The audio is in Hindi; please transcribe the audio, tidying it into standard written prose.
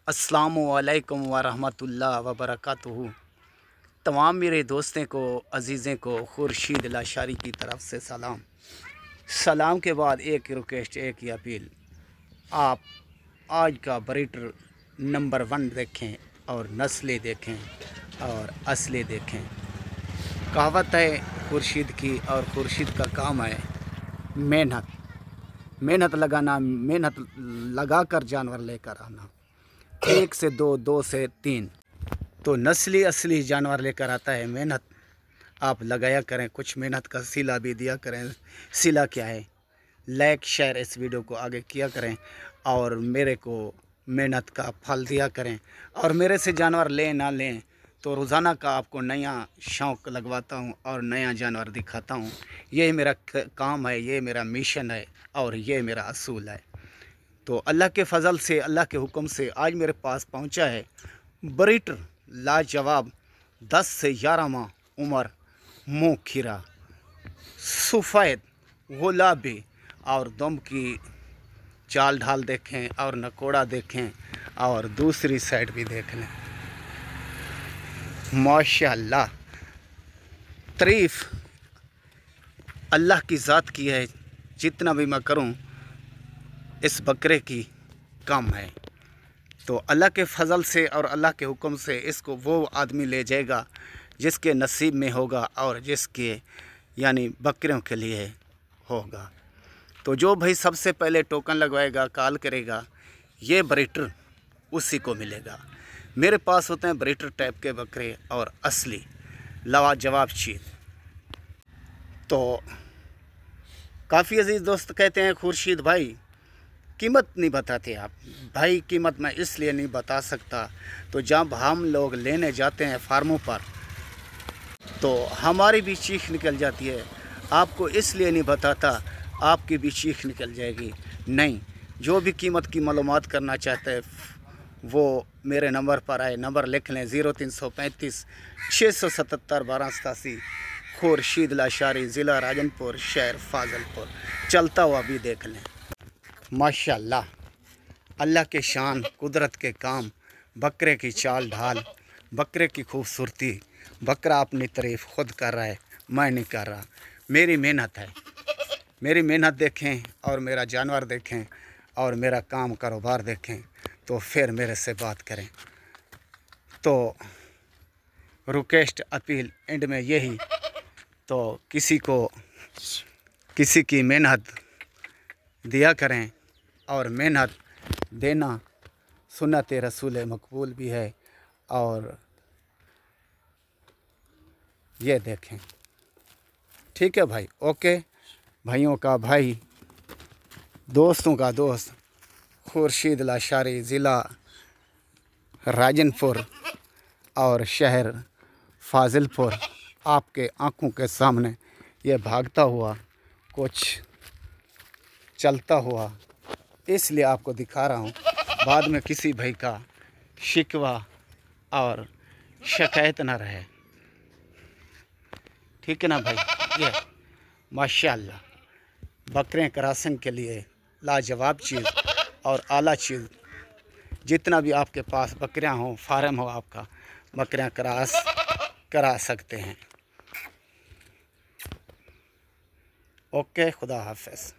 अस्सलामुअलैकुम वरहमतुल्लाह वबरकातुहू। तमाम मेरे दोस्तों को, अजीज़ें को खुर्शीद लाशारी की तरफ से सलाम। सलाम के बाद एक रिक्वेस्ट, एक ही अपील, आप आज का ब्रीडर नंबर 1 देखें और नस्लें देखें और असलें देखें। कहावत है खुर्शीद की, और खुर्शीद का काम है मेहनत। मेहनत लगाना, मेहनत लगा कर जानवर लेकर आना। 1 से 2, 2 से 3 तो नस्ली असली जानवर लेकर आता है। मेहनत आप लगाया करें, कुछ मेहनत का सिला भी दिया करें। सिला क्या है? लाइक शेयर इस वीडियो को आगे किया करें और मेरे को मेहनत का फल दिया करें। और मेरे से जानवर लें ना लें तो रोज़ाना का आपको नया शौक़ लगवाता हूँ और नया जानवर दिखाता हूँ। ये मेरा काम है, ये मेरा मिशन है और ये मेरा असूल है। तो अल्लाह के फ़ज़ल से, अल्लाह के हुक्म से आज मेरे पास पहुंचा है ब्रीडर लाजवाब 10 से 11 माह उम्र, मुँह खीरा, सफ़ेद, गुलाबी और दम की चाल ढाल देखें और नकोड़ा देखें और दूसरी साइड भी देख लें। माशाअल्लाह, तारीफ़ अल्लाह की ज़ात की है। जितना भी मैं करूं इस बकरे की कम है। तो अल्लाह के फ़ज़ल से और अल्लाह के हुक्म से इसको वो आदमी ले जाएगा जिसके नसीब में होगा और जिसके यानी बकरियों के लिए होगा। तो जो भाई सबसे पहले टोकन लगवाएगा, कॉल करेगा, ये ब्रीडर उसी को मिलेगा। मेरे पास होते हैं ब्रीडर टाइप के बकरे और असली लाजवाब चीज़। तो काफ़ी अजीज़ दोस्त कहते हैं खुर्शीद भाई कीमत नहीं बताते आप। भाई कीमत मैं इसलिए नहीं बता सकता, तो जब हम लोग लेने जाते हैं फार्मों पर तो हमारी भी चीख निकल जाती है। आपको इसलिए नहीं बताता, आपकी भी चीख निकल जाएगी। नहीं, जो भी कीमत की मालूमात करना चाहते हैं वो मेरे नंबर पर आए। नंबर लिख लें 0335 677 1287। खुर्शीद लाशारी, ज़िला राजनपुर, शहर फाजिलपुर। चलता हुआ भी देख लें। माशाअल्लाह, अल्लाह के शान, कुदरत के काम, बकरे की चाल ढाल, बकरे की खूबसूरती। बकरा अपनी तारीफ़ खुद कर रहा है, मैं नहीं कर रहा। मेरी मेहनत है। मेरी मेहनत देखें और मेरा जानवर देखें और मेरा काम कारोबार देखें तो फिर मेरे से बात करें। तो रिक्वेस्ट, अपील एंड में यही, तो किसी की मेहनत दिया करें और मेहनत देना सुन्नत रसूल मकबूल भी है। और ये देखें, ठीक है भाई, ओके। भाइयों का भाई, दोस्तों का दोस्त, खुर्शीद लाशारी, ज़िला राजनपुर और शहर फाजिलपुर, आपके आँखों के सामने ये भागता हुआ, कुछ चलता हुआ इसलिए आपको दिखा रहा हूँ। बाद में किसी भाई का शिकवा और शिकायत ना रहे, ठीक है ना भाई। ये माशाअल्लाह, बकरे क्रॉसिंग के लिए लाजवाब चीज़ और आला चीज़। जितना भी आपके पास बकरियां हों, फार्म हो आपका, बकरियां क्रॉस करा सकते हैं। ओके, खुदा हाफ़िज़।